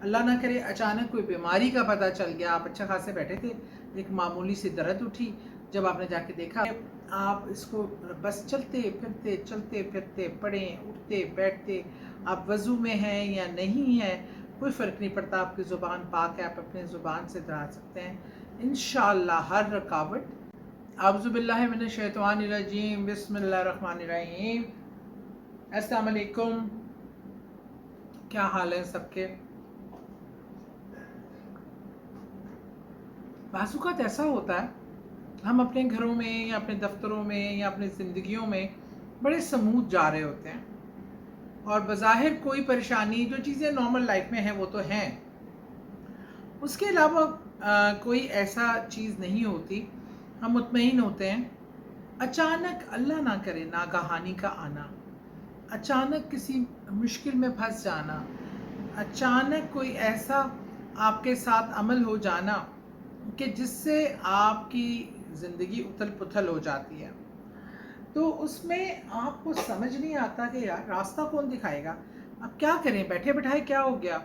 اللہ نہ کرے اچانک کوئی بیماری کا پتہ چل گیا، آپ اچھا خاصے بیٹھے تھے، ایک معمولی سی درد اٹھی، جب آپ نے جا کے دیکھا آپ اس کو بس چلتے پھرتے پڑھیں، اٹھتے بیٹھتے، آپ وضو میں ہیں یا نہیں ہیں کوئی فرق نہیں پڑتا، آپ کی زبان پاک ہے، آپ اپنے زبان سے دہرا سکتے ہیں انشاءاللہ ہر رکاوٹ۔ اعوذ باللہ من الشیطان الرجیم، بسم اللہ الرحمن الرحیم۔ السلام علیکم، کیا حال ہے سب کے؟ بعض اوقات ایسا ہوتا ہے ہم اپنے گھروں میں یا اپنے دفتروں میں یا اپنی زندگیوں میں بڑے سموتھ جا رہے ہوتے ہیں اور بظاہر کوئی پریشانی، جو چیزیں نارمل لائف میں ہیں وہ تو ہیں، اس کے علاوہ کوئی ایسا چیز نہیں ہوتی، ہم مطمئن ہوتے ہیں۔ اچانک اللہ نہ کرے ناگہانی کا آنا، اچانک کسی مشکل میں پھنس جانا، اچانک کوئی ایسا آپ کے ساتھ عمل ہو جانا کہ جس سے آپ کی زندگی اتھل پتھل ہو جاتی ہے، تو اس میں آپ کو سمجھ نہیں آتا کہ یار راستہ کون دکھائے گا، اب کیا کریں، بیٹھے بٹھائے کیا ہو گیا۔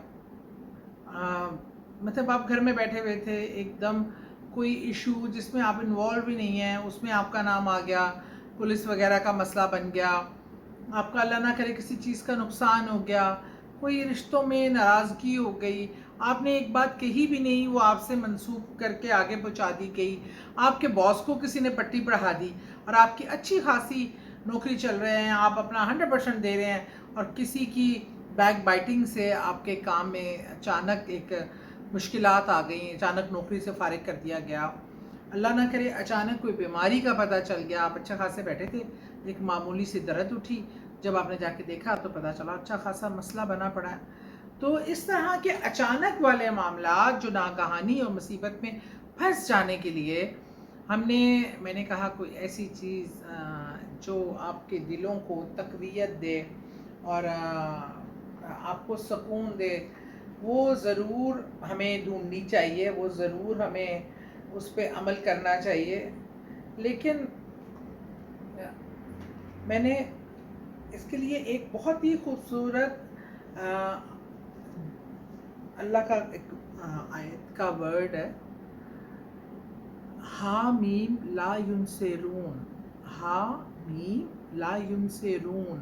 مطلب آپ گھر میں بیٹھے ہوئے تھے، ایک دم کوئی ایشو جس میں آپ انوالو بھی نہیں ہیں، اس میں آپ کا نام آ گیا، پولیس وغیرہ کا مسئلہ بن گیا، آپ کا اللہ نہ کرے کسی چیز کا نقصان ہو گیا، کوئی رشتوں میں ناراضگی ہو گئی، آپ نے ایک بات کہی بھی نہیں، وہ آپ سے منسوخ کر کے آگے پہنچا دی گئی، آپ کے باس کو کسی نے پٹی پڑھا دی اور آپ کی اچھی خاصی نوکری چل رہے ہیں، آپ اپنا 100% دے رہے ہیں اور کسی کی بیک بائٹنگ سے آپ کے کام میں اچانک ایک مشکلات آ گئیں، اچانک نوکری سے فارغ کر دیا گیا، اللہ نہ کرے اچانک کوئی بیماری کا پتہ چل گیا، آپ اچھا خاصے بیٹھے تھے، ایک معمولی سی درد اٹھی، جب آپ نے جا کے دیکھا تو پتہ چلا اچھا خاصا مسئلہ بنا پڑا ہے۔ تو اس طرح کے اچانک والے معاملات جو ناگہانی اور مصیبت میں پھنس جانے کے لیے میں نے کہا کوئی ایسی چیز جو آپ کے دلوں کو تقویت دے اور آپ کو سکون دے، وہ ضرور ہمیں ڈھونڈنی چاہیے، وہ ضرور ہمیں اس پہ عمل کرنا چاہیے۔ لیکن میں نے اس کے لیے ایک بہت ہی خوبصورت اللہ کا ایک آیت کا ورڈ ہے، ہا میم لا ینصرون، ہا میم لا ینصرون،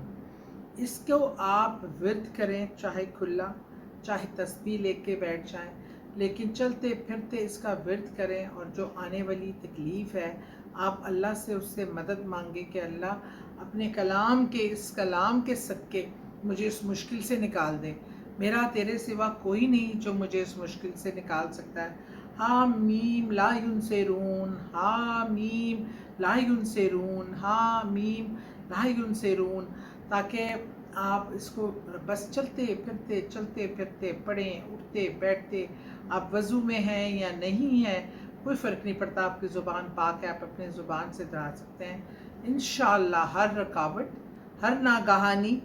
اس کو آپ ورد کریں، چاہے کھلا چاہے تسبیح لے کے بیٹھ جائیں، لیکن چلتے پھرتے اس کا ورد کریں، اور جو آنے والی تکلیف ہے آپ اللہ سے اس سے مدد مانگیں کہ اللہ اپنے کلام کے، اس کلام کے صدقے مجھے اس مشکل سے نکال دے، میرا تیرے سوا کوئی نہیں جو مجھے اس مشکل سے نکال سکتا ہے۔ حامیم لا ینصرون، حامیم لا ینصرون، حامیم لا ینصرون، تاکہ آپ اس کو بس چلتے پھرتے پڑھیں، اٹھتے بیٹھتے، آپ وضو میں ہیں یا نہیں ہیں کوئی فرق نہیں پڑتا، آپ کی زبان پاک ہے، آپ اپنے زبان سے دہرا سکتے ہیں انشاءاللہ ہر رکاوٹ، ہر ناگہانی،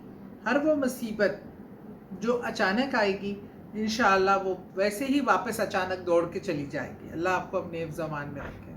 ہر وہ مصیبت جو اچانک آئے گی انشاءاللہ وہ ویسے ہی واپس اچانک دوڑ کے چلی جائے گی۔ اللہ آپ کو اپنے حفظ و امان میں رکھے۔